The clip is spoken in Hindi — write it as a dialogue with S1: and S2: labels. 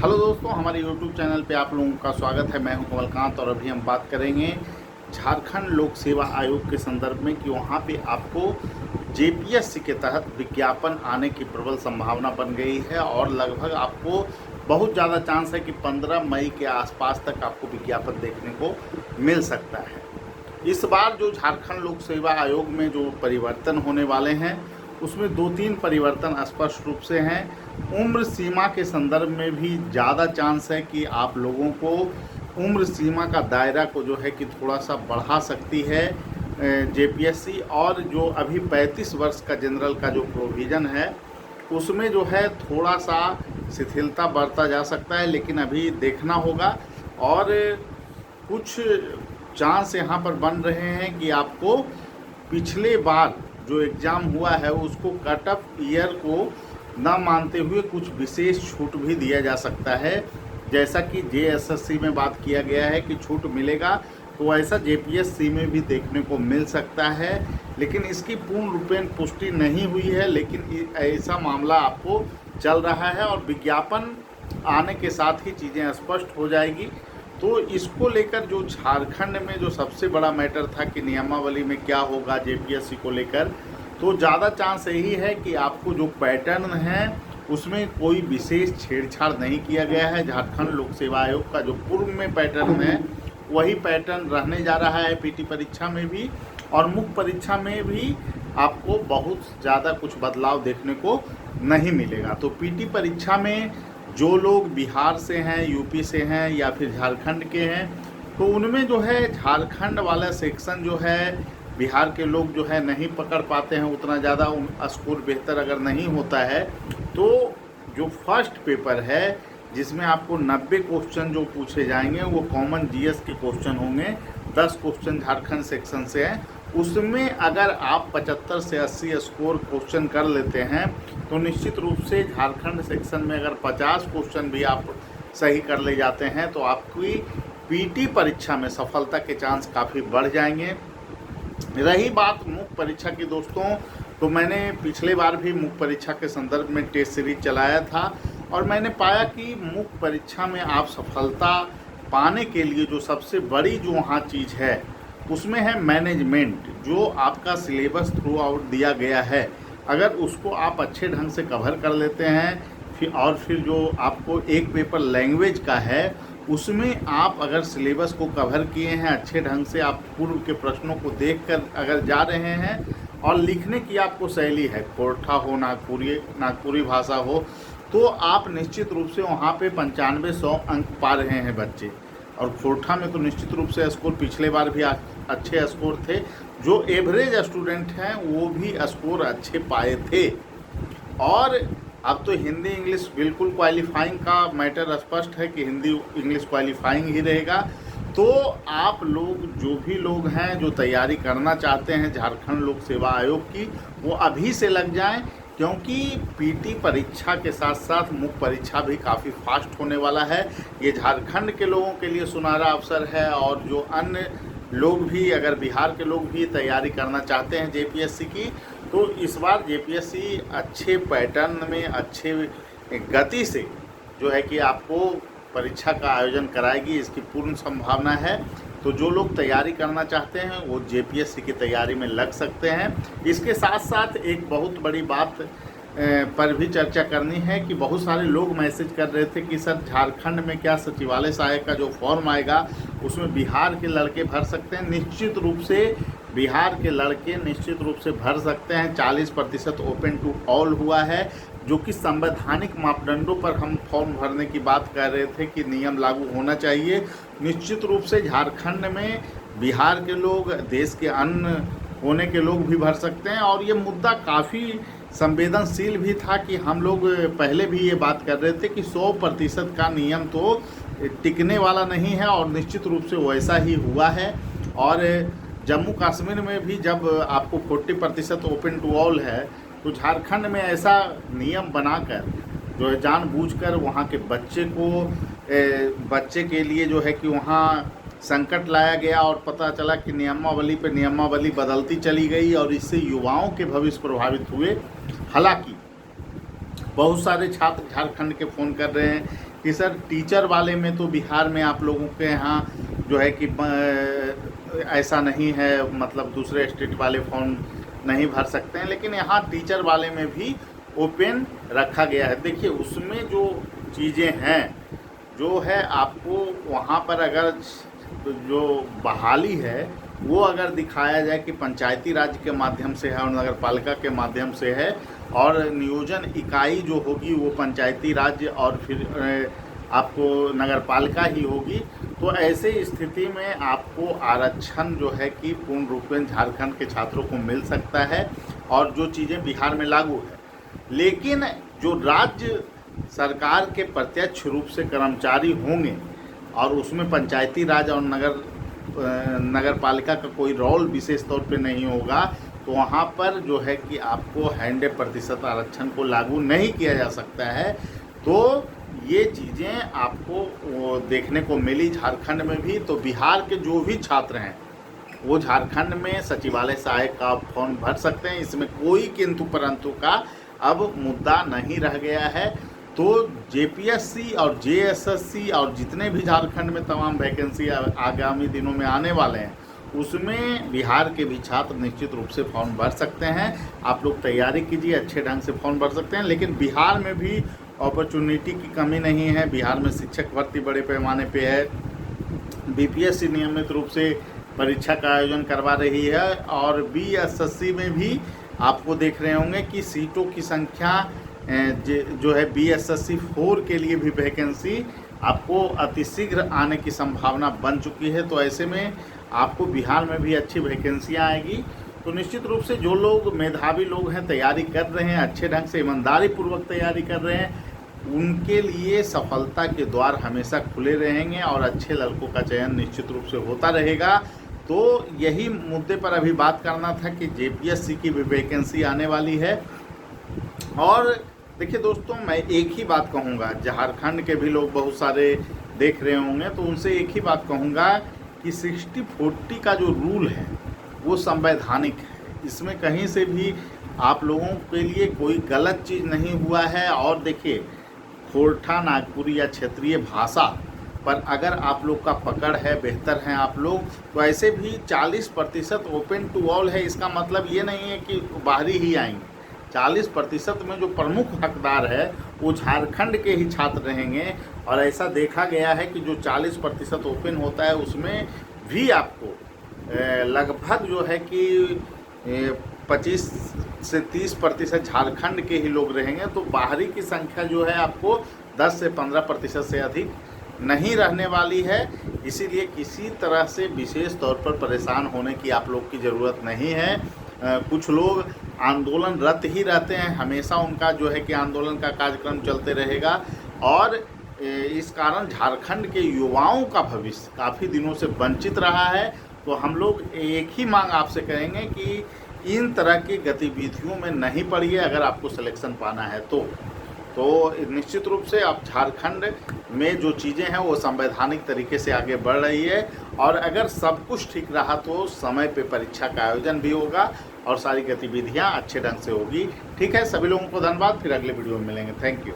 S1: हेलो दोस्तों, हमारे YouTube चैनल पे आप लोगों का स्वागत है। मैं हूं कमलकांत और अभी हम बात करेंगे झारखंड लोक सेवा आयोग के संदर्भ में कि वहां पे आपको जेपीएससी के तहत विज्ञापन आने की प्रबल संभावना बन गई है और लगभग आपको बहुत ज़्यादा चांस है कि 15 मई के आसपास तक आपको विज्ञापन देखने को मिल सकता है। इस बार जो झारखंड लोक सेवा आयोग में जो परिवर्तन होने वाले हैं उसमें 2-3 परिवर्तन स्पष्ट रूप से हैं। उम्र सीमा के संदर्भ में भी ज़्यादा चांस है कि आप लोगों को उम्र सीमा का दायरा को जो है कि थोड़ा सा बढ़ा सकती है जेपीएससी, और जो अभी 35 वर्ष का जनरल का जो प्रोविज़न है उसमें जो है थोड़ा सा शिथिलता बरता जा सकता है, लेकिन अभी देखना होगा। और कुछ चांस यहाँ पर बन रहे हैं कि आपको पिछले बार जो एग्ज़ाम हुआ है उसको कट ऑफ ईयर को न मानते हुए कुछ विशेष छूट भी दिया जा सकता है। जैसा कि जेएसएससी में बात किया गया है कि छूट मिलेगा, तो ऐसा जेपीएससी में भी देखने को मिल सकता है, लेकिन इसकी पूर्ण रूपेण पुष्टि नहीं हुई है। लेकिन ऐसा मामला आपको चल रहा है और विज्ञापन आने के साथ ही चीज़ें स्पष्ट हो जाएगी। तो इसको लेकर जो झारखंड में जो सबसे बड़ा मैटर था कि नियमावली में क्या होगा जेपीएससी को लेकर, तो ज़्यादा चांस यही है कि आपको जो पैटर्न है उसमें कोई विशेष छेड़छाड़ नहीं किया गया है। झारखंड लोक सेवा आयोग का जो पूर्व में पैटर्न है वही पैटर्न रहने जा रहा है पीटी परीक्षा में भी, और मुख्य परीक्षा में भी आपको बहुत ज़्यादा कुछ बदलाव देखने को नहीं मिलेगा। तो पीटी परीक्षा में जो लोग बिहार से हैं, यूपी से हैं या फिर झारखंड के हैं, तो उनमें जो है झारखंड वाला सेक्शन जो है बिहार के लोग जो है नहीं पकड़ पाते हैं उतना ज़्यादा, उन स्कोर बेहतर अगर नहीं होता है तो जो फर्स्ट पेपर है जिसमें आपको 90 क्वेश्चन जो पूछे जाएंगे वो कॉमन जीएस के क्वेश्चन होंगे। 10 क्वेश्चन झारखंड सेक्शन से हैं, उसमें अगर आप 75 से 80 स्कोर क्वेश्चन कर लेते हैं तो निश्चित रूप से झारखंड सेक्शन में अगर 50 क्वेश्चन भी आप सही कर ले जाते हैं तो आपकी पीटी परीक्षा में सफलता के चांस काफ़ी बढ़ जाएंगे। रही बात मुख्य परीक्षा की दोस्तों, तो मैंने पिछले बार भी मुख्य परीक्षा के संदर्भ में टेस्ट सीरीज चलाया था और मैंने पाया कि मुख्य परीक्षा में आप सफलता पाने के लिए जो सबसे बड़ी जो वहाँ चीज़ है उसमें है मैनेजमेंट। जो आपका सिलेबस थ्रू आउट दिया गया है, अगर उसको आप अच्छे ढंग से कवर कर लेते हैं फिर जो आपको एक पेपर लैंग्वेज का है उसमें आप अगर सिलेबस को कवर किए हैं अच्छे ढंग से, आप पूर्व के प्रश्नों को देखकर अगर जा रहे हैं और लिखने की आपको शैली है, कोरठा हो, नागपुरी भाषा हो, तो आप निश्चित रूप से वहाँ पे 95-100 अंक पा रहे हैं बच्चे। और कोरठा में तो निश्चित रूप से स्कोर पिछले बार भी अच्छे स्कोर थे, जो एवरेज स्टूडेंट हैं वो भी स्कोर अच्छे पाए थे। और अब तो हिंदी इंग्लिश बिल्कुल क्वालिफाइंग का मैटर स्पष्ट है कि हिंदी इंग्लिश क्वालिफाइंग ही रहेगा। तो आप लोग जो भी लोग हैं जो तैयारी करना चाहते हैं झारखंड लोक सेवा आयोग की, वो अभी से लग जाएं, क्योंकि पीटी परीक्षा के साथ साथ मुख्य परीक्षा भी काफ़ी फास्ट होने वाला है। ये झारखंड के लोगों के लिए सुनहरा अवसर है, और जो अन्य लोग भी, अगर बिहार के लोग भी तैयारी करना चाहते हैं जेपीएससी की, तो इस बार जेपीएससी अच्छे पैटर्न में अच्छे गति से जो है कि आपको परीक्षा का आयोजन कराएगी, इसकी पूर्ण संभावना है। तो जो लोग तैयारी करना चाहते हैं वो जेपीएससी की तैयारी में लग सकते हैं। इसके साथ साथ एक बहुत बड़ी बात पर भी चर्चा करनी है कि बहुत सारे लोग मैसेज कर रहे थे कि सर झारखंड में क्या सचिवालय सहायक का जो फॉर्म आएगा उसमें बिहार के लड़के भर सकते हैं। निश्चित रूप से बिहार के लड़के निश्चित रूप से भर सकते हैं। 40% ओपन टू ऑल हुआ है, जो कि संवैधानिक मापदंडों पर हम फॉर्म भरने की बात कर रहे थे कि नियम लागू होना चाहिए। निश्चित रूप से झारखंड में बिहार के लोग, देश के अन्य होने के लोग भी भर सकते हैं। और ये मुद्दा काफ़ी संवेदनशील भी था कि हम लोग पहले भी ये बात कर रहे थे कि 100% का नियम तो टिकने वाला नहीं है, और निश्चित रूप से वैसा ही हुआ है। और जम्मू कश्मीर में भी जब आपको 40% ओपन टू ऑल है, तो झारखंड में ऐसा नियम बनाकर जो है जानबूझकर वहाँ के बच्चे के लिए जो है कि वहाँ संकट लाया गया, और पता चला कि नियमावली पे नियमावली बदलती चली गई और इससे युवाओं के भविष्य प्रभावित हुए। हालांकि बहुत सारे छात्र झारखंड के फ़ोन कर रहे हैं कि सर टीचर वाले में तो बिहार में आप लोगों के यहाँ जो है कि ऐसा नहीं है, मतलब दूसरे स्टेट वाले फॉर्म नहीं भर सकते हैं, लेकिन यहाँ टीचर वाले में भी ओपन रखा गया है। देखिए उसमें जो चीज़ें हैं जो है आपको वहाँ पर अगर जो बहाली है वो अगर दिखाया जाए कि पंचायती राज के माध्यम से है और नगर पालिका के माध्यम से है और नियोजन इकाई जो होगी वो पंचायती राज और फिर आपको नगर पालिका ही होगी, तो ऐसे स्थिति में आपको आरक्षण जो है कि पूर्ण रूप में झारखंड के छात्रों को मिल सकता है और जो चीज़ें बिहार में लागू है। लेकिन जो राज्य सरकार के प्रत्यक्ष रूप से कर्मचारी होंगे और उसमें पंचायती राज और नगर पालिका का कोई रोल विशेष तौर पे नहीं होगा, तो वहाँ पर जो है कि आपको 100% आरक्षण को लागू नहीं किया जा सकता है। तो ये चीज़ें आपको देखने को मिली झारखंड में भी। तो बिहार के जो भी छात्र हैं वो झारखंड में सचिवालय सहायक का फॉर्म भर सकते हैं, इसमें कोई किंतु परंतु का अब मुद्दा नहीं रह गया है। तो जेपीएससी और जेएसएससी और जितने भी झारखंड में तमाम वैकेंसी आगामी दिनों में आने वाले हैं उसमें बिहार के भी छात्र निश्चित रूप से फॉर्म भर सकते हैं। आप लोग तैयारी कीजिए, अच्छे ढंग से फॉर्म भर सकते हैं। लेकिन बिहार में भी अपॉर्चुनिटी की कमी नहीं है। बिहार में शिक्षक भर्ती बड़े पैमाने पे है। बीपीएससी नियमित रूप से परीक्षा का आयोजन करवा रही है और बीएसएससी में भी आपको देख रहे होंगे कि सीटों की संख्या जो है बीएसएससी 4 के लिए भी वैकेंसी आपको अतिशीघ्र आने की संभावना बन चुकी है। तो ऐसे में आपको बिहार में भी अच्छी वैकेंसियाँ आएगी। तो निश्चित रूप से जो लोग मेधावी लोग हैं, तैयारी कर रहे हैं, अच्छे ढंग से ईमानदारी पूर्वक तैयारी कर रहे हैं, उनके लिए सफलता के द्वार हमेशा खुले रहेंगे और अच्छे लड़कों का चयन निश्चित रूप से होता रहेगा। तो यही मुद्दे पर अभी बात करना था कि जेपीएससी की भी वैकेंसी आने वाली है। और देखिए दोस्तों, मैं एक ही बात कहूँगा, झारखंड के भी लोग बहुत सारे देख रहे होंगे, तो उनसे एक ही बात कहूँगा कि 60-40 का जो रूल है वो संवैधानिक है। इसमें कहीं से भी आप लोगों के लिए कोई गलत चीज़ नहीं हुआ है। और देखिए, खोरठा, नागपुरी या क्षेत्रीय भाषा पर अगर आप लोग का पकड़ है, बेहतर हैं आप लोग, तो ऐसे भी 40% ओपन टू ऑल है। इसका मतलब ये नहीं है कि बाहरी ही आएंगे। 40% में जो प्रमुख हकदार है वो झारखंड के ही छात्र रहेंगे। और ऐसा देखा गया है कि जो 40% ओपन होता है उसमें भी आपको लगभग जो है कि 25 से 30% झारखंड के ही लोग रहेंगे। तो बाहरी की संख्या जो है आपको 10 से 15% से अधिक नहीं रहने वाली है। इसीलिए किसी तरह से विशेष तौर पर परेशान होने की आप लोग की ज़रूरत नहीं है। कुछ लोग आंदोलनरत ही रहते हैं, हमेशा उनका जो है कि आंदोलन का कार्यक्रम चलते रहेगा और इस कारण झारखंड के युवाओं का भविष्य काफ़ी दिनों से वंचित रहा है। तो हम लोग एक ही मांग आपसे करेंगे कि इन तरह की गतिविधियों में नहीं पड़िए अगर आपको सिलेक्शन पाना है तो निश्चित रूप से आप झारखंड में जो चीज़ें हैं वो संवैधानिक तरीके से आगे बढ़ रही है। और अगर सब कुछ ठीक रहा तो समय पे परीक्षा का आयोजन भी होगा और सारी गतिविधियां अच्छे ढंग से होगी। ठीक है, सभी लोगों को धन्यवाद। फिर अगले वीडियो में मिलेंगे। Thank you.